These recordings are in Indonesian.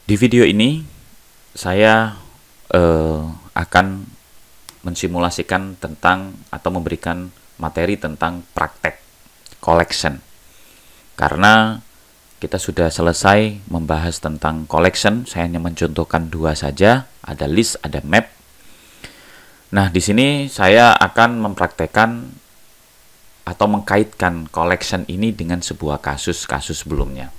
Di video ini saya akan mensimulasikan tentang atau memberikan materi tentang praktek collection. Karena kita sudah selesai membahas tentang collection, saya hanya mencontohkan dua saja, ada list, ada map. Nah, di sini saya akan mempraktekkan atau mengkaitkan collection ini dengan sebuah kasus-kasus sebelumnya.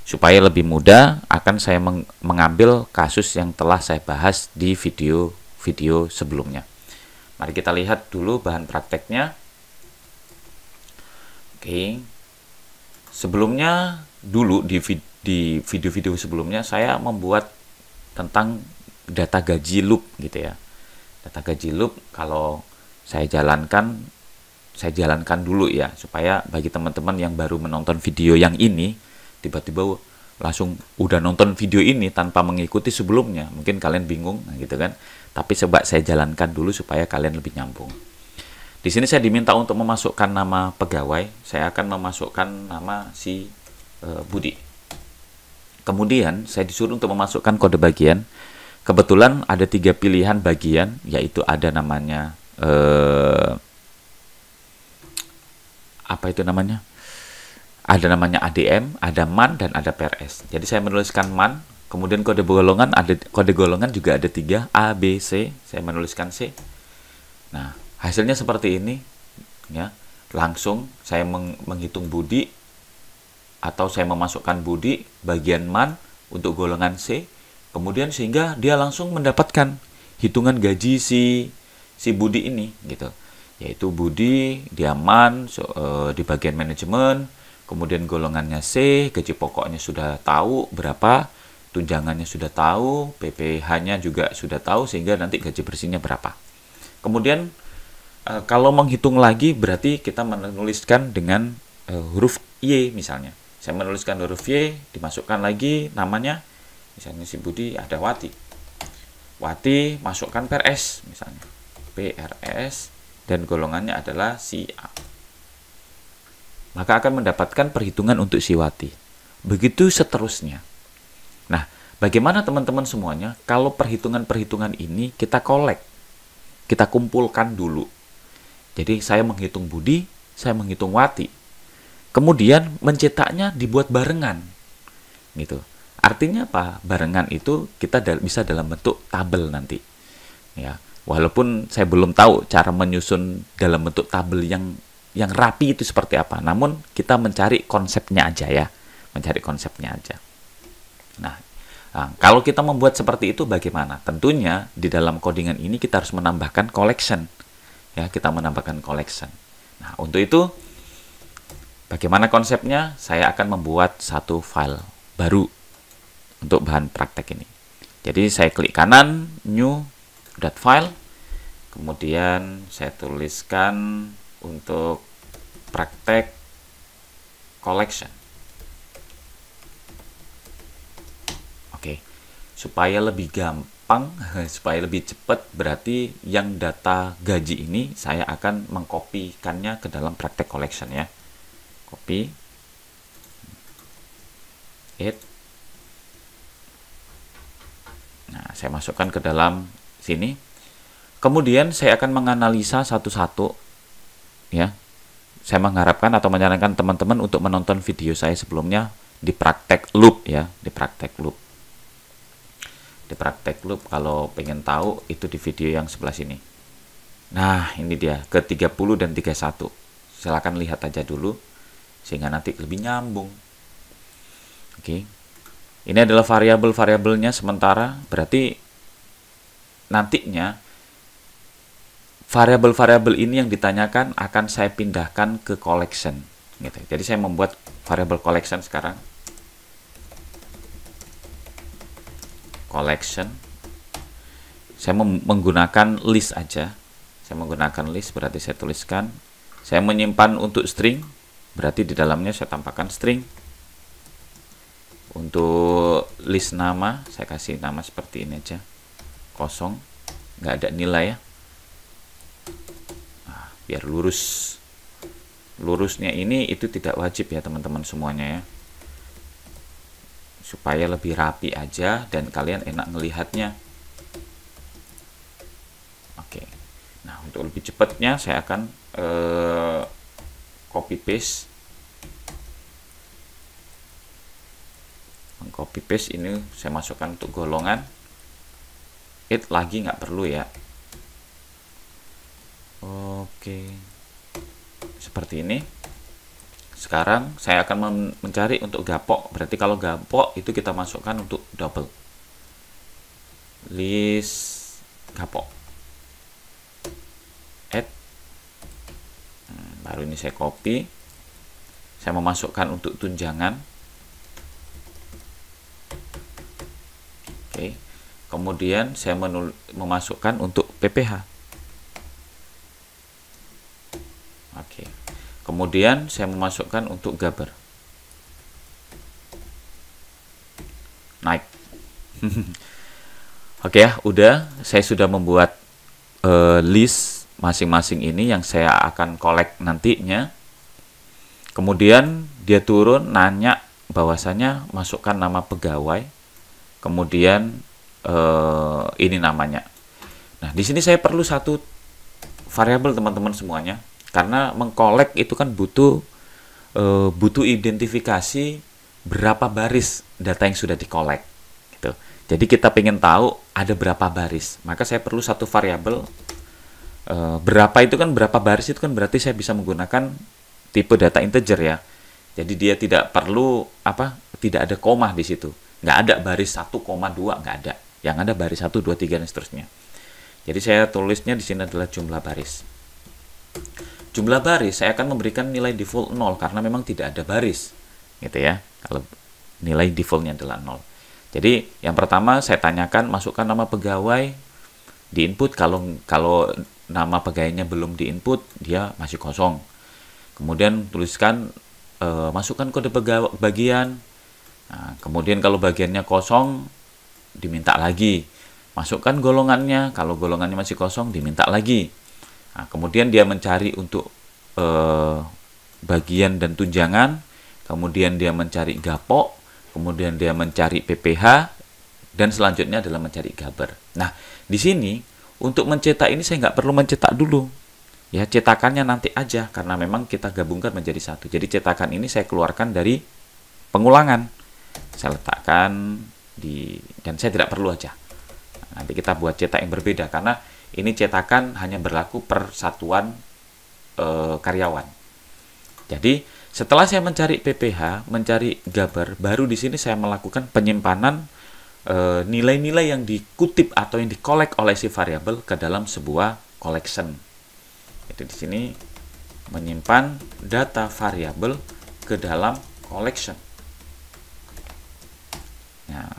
Supaya lebih mudah, akan saya mengambil kasus yang telah saya bahas di video-video sebelumnya. Mari kita lihat dulu bahan prakteknya. Oke. Sebelumnya, dulu di video-video sebelumnya, saya membuat tentang data gaji loop gitu ya. Data gaji loop kalau saya jalankan dulu ya, supaya bagi teman-teman yang baru menonton video yang ini, tiba-tiba langsung udah nonton video ini tanpa mengikuti sebelumnya, mungkin kalian bingung gitu kan. Tapi coba saya jalankan dulu supaya kalian lebih nyambung. Di sini saya diminta untuk memasukkan nama pegawai, saya akan memasukkan nama si Budi. Kemudian saya disuruh untuk memasukkan kode bagian. Kebetulan ada 3 pilihan bagian, yaitu ada namanya ada namanya ADM, ada MAN, dan ada PRS. Jadi saya menuliskan MAN, kemudian kode golongan juga ada 3, A, B, C. Saya menuliskan C. Nah, hasilnya seperti ini ya. Langsung saya menghitung Budi, atau saya memasukkan Budi bagian MAN untuk golongan C, kemudian sehingga dia langsung mendapatkan hitungan gaji si Budi ini gitu. Yaitu Budi, dia MAN di bagian manajemen, kemudian golongannya C, gaji pokoknya sudah tahu berapa, tunjangannya sudah tahu, PPh-nya juga sudah tahu, sehingga nanti gaji bersihnya berapa. Kemudian kalau menghitung lagi berarti kita menuliskan dengan huruf Y misalnya. Saya menuliskan huruf Y, dimasukkan lagi namanya, misalnya si Budi ada Wati. Wati masukkan PRS misalnya, PRS, dan golongannya adalah si A. Maka akan mendapatkan perhitungan untuk si Wati. Begitu seterusnya. Nah, bagaimana teman-teman semuanya kalau perhitungan-perhitungan ini kita collect, kita kumpulkan dulu. Jadi saya menghitung Budi, saya menghitung Wati. Kemudian mencetaknya dibuat barengan. Gitu. Artinya apa? Barengan itu kita bisa dalam bentuk tabel nanti. Ya. Walaupun saya belum tahu cara menyusun dalam bentuk tabel yang rapi itu seperti apa. Namun kita mencari konsepnya aja ya. Mencari konsepnya aja. Nah, kalau kita membuat seperti itu bagaimana? Tentunya di dalam codingan ini kita harus menambahkan collection. Ya, kita menambahkan collection. Nah, untuk itu bagaimana konsepnya? Saya akan membuat satu file baru untuk bahan praktek ini. Jadi saya klik kanan, new .file, kemudian saya tuliskan untuk praktek collection. Oke, supaya lebih gampang, supaya lebih cepat, berarti yang data gaji ini saya akan mengkopikannya ke dalam praktek collection ya. Copy, it. Nah, saya masukkan ke dalam sini. Kemudian saya akan menganalisa satu-satu ya. Saya mengharapkan atau menyarankan teman-teman untuk menonton video saya sebelumnya di praktek loop ya, di praktek loop. Di praktek loop kalau pengen tahu itu di video yang sebelah sini. Nah, ini dia ke 30 dan 31. Silakan lihat aja dulu sehingga nanti lebih nyambung. Oke. Ini adalah variabel-variabelnya sementara, berarti nantinya variabel-variabel ini yang ditanyakan akan saya pindahkan ke collection gitu. Jadi saya membuat variabel collection sekarang. Collection. Saya menggunakan list aja. Saya menggunakan list, berarti saya tuliskan. Saya menyimpan untuk string, berarti di dalamnya saya tambahkan string. Untuk list nama, saya kasih nama seperti ini aja, kosong, nggak ada nilai ya. Nah, biar lurus. Lurusnya ini itu tidak wajib ya teman-teman semuanya ya. supaya lebih rapi aja dan kalian enak ngelihatnya. Oke. Nah, untuk lebih cepatnya saya akan copy paste. Copy paste ini saya masukkan untuk golongan. It lagi nggak perlu ya. Oke. Seperti ini. Sekarang saya akan mencari untuk gapok. Berarti kalau gapok itu kita masukkan untuk double. List gapok. Add. Baru ini saya copy. Saya memasukkan untuk tunjangan. Oke. Kemudian saya memasukkan untuk PPH. Oke. Kemudian saya memasukkan untuk gambar. Naik. Oke ya, udah. Saya sudah membuat list masing-masing ini yang saya akan collect nantinya. Kemudian dia turun nanya bahwasanya masukkan nama pegawai. Kemudian ini namanya. Nah, di sini saya perlu satu variabel teman-teman semuanya. Karena mengkolek itu kan butuh identifikasi berapa baris data yang sudah dikolek gitu. Jadi kita pengen tahu ada berapa baris, maka saya perlu satu variabel. Berapa itu kan, berapa baris itu kan berarti saya bisa menggunakan tipe data integer ya. Jadi dia tidak perlu tidak ada koma di situ, nggak ada baris 1,2, nggak ada. Yang ada baris 1, 2, 3 dan seterusnya. Jadi saya tulisnya di sini adalah jumlah baris. Jumlah baris saya akan memberikan nilai default 0 karena memang tidak ada baris gitu ya, kalau nilai defaultnya adalah 0. Jadi yang pertama saya tanyakan masukkan nama pegawai di input. Kalau nama pegawainya belum di input, dia masih kosong. Kemudian tuliskan masukkan kode bagian. Nah, kemudian kalau bagiannya kosong diminta lagi masukkan golongannya. Kalau golongannya masih kosong diminta lagi. Nah, kemudian dia mencari untuk bagian dan tunjangan, kemudian dia mencari gapok, kemudian dia mencari PPH, dan selanjutnya adalah mencari gambar. Nah, di sini untuk mencetak ini saya nggak perlu mencetak dulu, ya cetakannya nanti aja karena memang kita gabungkan menjadi satu. Jadi cetakan ini saya keluarkan dari pengulangan, saya letakkan dan saya tidak perlu aja. Nah, nanti kita buat cetak yang berbeda karena ini cetakan hanya berlaku per satuan karyawan. Jadi setelah saya mencari PPH, mencari gambar, baru di sini saya melakukan penyimpanan nilai-nilai yang dikutip atau yang dikolek oleh si variabel ke dalam sebuah collection. Jadi di sini menyimpan data variabel ke dalam collection. Nah,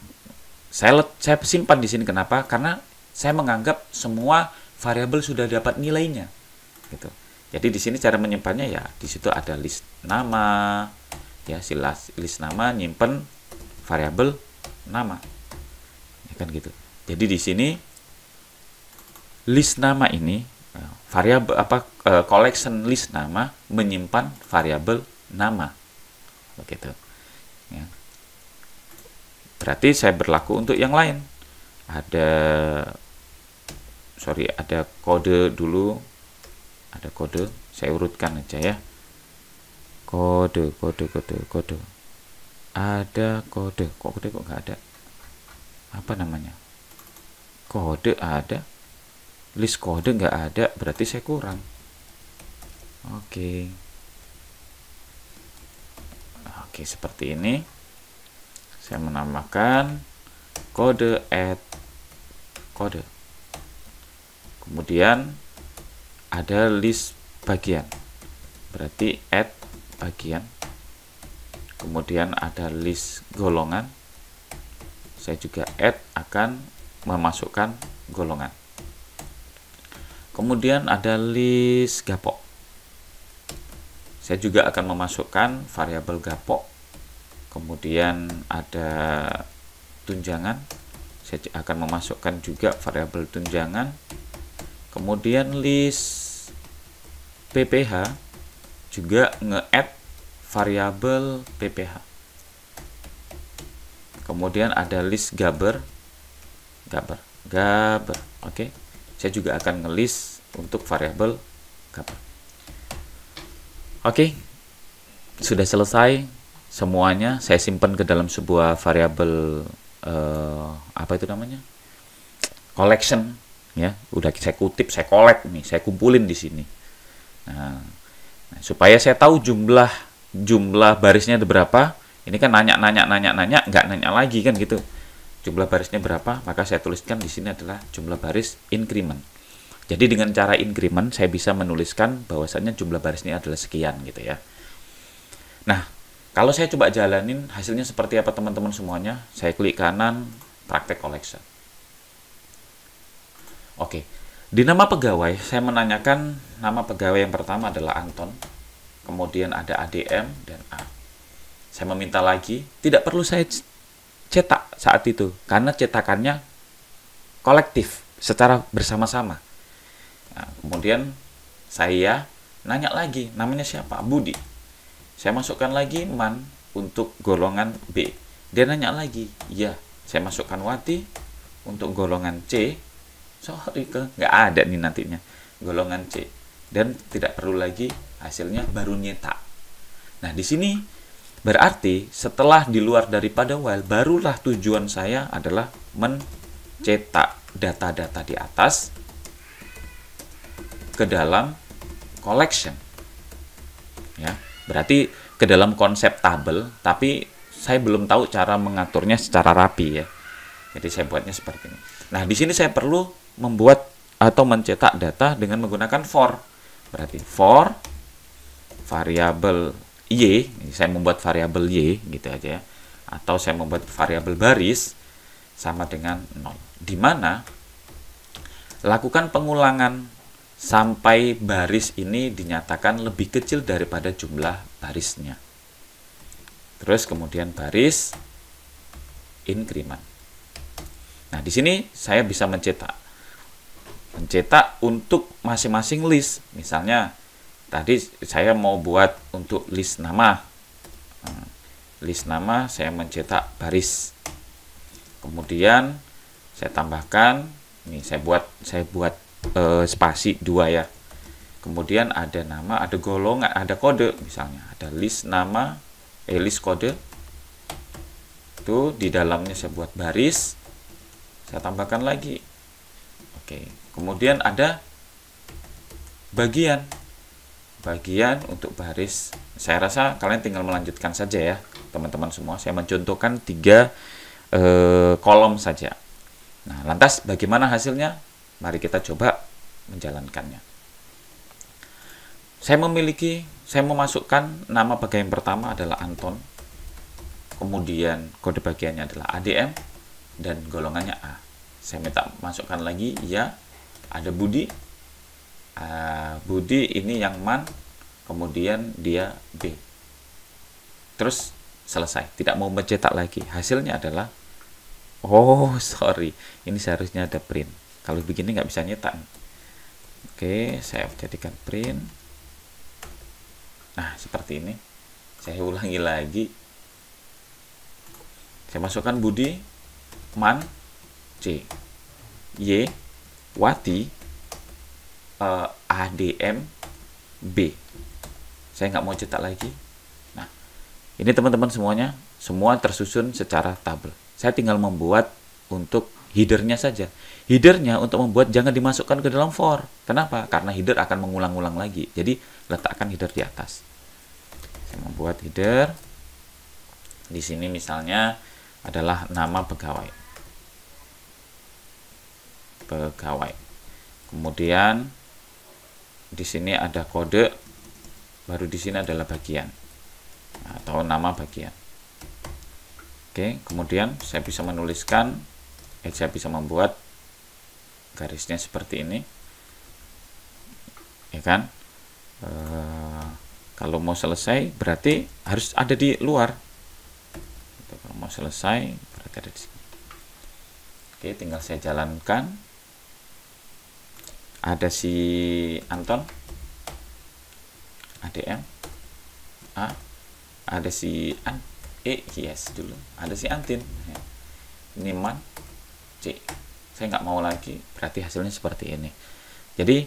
saya simpan di sini kenapa? Karena saya menganggap semua variabel sudah dapat nilainya, gitu. Jadi di sini cara menyimpannya ya di situ ada list nama, ya list nama nyimpen variabel nama, ya kan gitu. Jadi di sini list nama ini variabel collection list nama menyimpan variabel nama, begitu. Ya. Berarti saya berlaku untuk yang lain. Ada kode dulu. Ada kode, saya urutkan aja ya. Kode. Ada kode. Kok nggak ada? Apa namanya? Kode ada. List kode nggak ada, berarti saya kurang. Oke, seperti ini. Saya menambahkan kode add kode. Kemudian ada list bagian, berarti add bagian. Kemudian ada list golongan, saya juga add akan memasukkan golongan. Kemudian ada list gapok, saya juga akan memasukkan variabel gapok. Kemudian ada tunjangan, saya akan memasukkan juga variabel tunjangan. Kemudian list PPH juga nge-add variabel PPH. Kemudian ada list Gaber. Oke. Saya juga akan ngelist untuk variabel Gaber. Oke. Sudah selesai semuanya. Saya simpan ke dalam sebuah variabel apa itu namanya? Collection, ya. Udah saya kutip, saya collect nih, saya kumpulin di sini. Nah, supaya saya tahu jumlah barisnya ada berapa. Ini kan nanya, nggak nanya lagi kan gitu. Jumlah barisnya berapa, maka saya tuliskan di sini adalah jumlah baris increment. Jadi dengan cara increment saya bisa menuliskan bahwasannya jumlah barisnya adalah sekian gitu ya. Nah, kalau saya coba jalanin hasilnya seperti apa teman-teman semuanya, saya klik kanan, praktek collection. Oke, di nama pegawai saya menanyakan nama pegawai yang pertama adalah Anton, kemudian ada ADM dan A. Saya meminta lagi, tidak perlu saya cetak saat itu, karena cetakannya kolektif, secara bersama-sama. Nah, kemudian saya nanya lagi, namanya siapa? Budi. Saya masukkan lagi man untuk golongan B. Dia nanya lagi, ya. Saya masukkan Wati untuk golongan C. Sorry, nggak ada nih nantinya golongan C. Dan tidak perlu lagi hasilnya baru nyetak. Nah, di sini berarti setelah di luar daripada while, barulah tujuan saya adalah mencetak data-data di atas ke dalam collection. Ya, berarti ke dalam konsep tabel, tapi saya belum tahu cara mengaturnya secara rapi ya. Jadi saya buatnya seperti ini. Nah, di sini saya perlu membuat atau mencetak data dengan menggunakan for. Berarti for variabel Y, saya membuat variabel Y gitu aja ya. Atau saya membuat variabel baris sama dengan 0. Di mana lakukan pengulangan sampai baris ini dinyatakan lebih kecil daripada jumlah barisnya. Terus kemudian baris increment. Nah, di sini saya bisa mencetak untuk masing-masing list. Misalnya tadi saya mau buat untuk list nama. List nama saya mencetak baris. Kemudian saya tambahkan, ini saya buat spasi 2 ya. Kemudian ada nama, ada golongan, ada kode misalnya. Ada list nama, list kode. Itu di dalamnya saya buat baris. Saya tambahkan lagi. Oke. Kemudian ada bagian untuk baris. Saya rasa kalian tinggal melanjutkan saja ya teman-teman semua. Saya mencontohkan 3 kolom saja. Nah, lantas bagaimana hasilnya? Mari kita coba menjalankannya. Saya memasukkan nama pegawai yang pertama adalah Anton. Kemudian kode bagiannya adalah ADM dan golongannya A. Saya minta masukkan lagi ya. Ada Budi. Budi ini yang man, kemudian dia B. Terus selesai, tidak mau mencetak lagi. Hasilnya adalah, oh sorry, ini seharusnya ada print. Kalau begini nggak bisa nyetak. Oke, saya jadikan print. Nah, seperti ini. Saya ulangi lagi. Saya masukkan Budi, man, C, Y, Wati, ADM, B. Saya nggak mau cetak lagi. Nah, ini teman-teman semuanya, semua tersusun secara tabel. Saya tinggal membuat untuk headernya saja. Headernya untuk membuat jangan dimasukkan ke dalam for. Kenapa? Karena header akan mengulang-ulang lagi. Jadi letakkan header di atas. Saya membuat header. Di sini misalnya adalah nama pegawai. Kemudian di sini ada kode, baru di sini adalah bagian atau nama bagian. Oke, kemudian saya bisa menuliskan, saya bisa membuat garisnya seperti ini, ya kan? Kalau mau selesai berarti harus ada di luar. Kalau mau selesai berarti ada di sini. Oke, tinggal saya jalankan. Ada si Anton, ADM, A, ada si yes dulu, ada si Antin ya. Ini man, C, saya nggak mau lagi, berarti hasilnya seperti ini. Jadi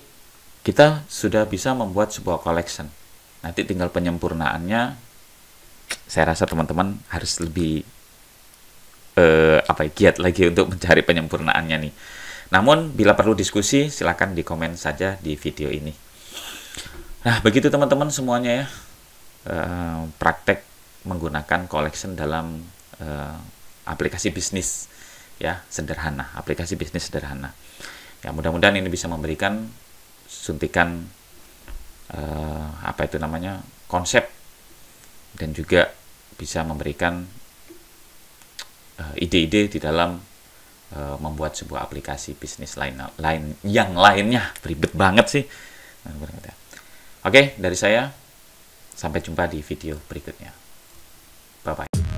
kita sudah bisa membuat sebuah collection. Nanti tinggal penyempurnaannya. Saya rasa teman-teman harus lebih giat lagi untuk mencari penyempurnaannya nih. Namun bila perlu diskusi, silakan di komen saja di video ini. Nah, begitu teman-teman semuanya ya, praktek menggunakan collection dalam aplikasi bisnis ya, sederhana, aplikasi bisnis sederhana. Ya, mudah-mudahan ini bisa memberikan suntikan konsep, dan juga bisa memberikan ide-ide di dalam membuat sebuah aplikasi bisnis lainnya. Ribet banget sih. Oke, dari saya, sampai jumpa di video berikutnya. Bye bye.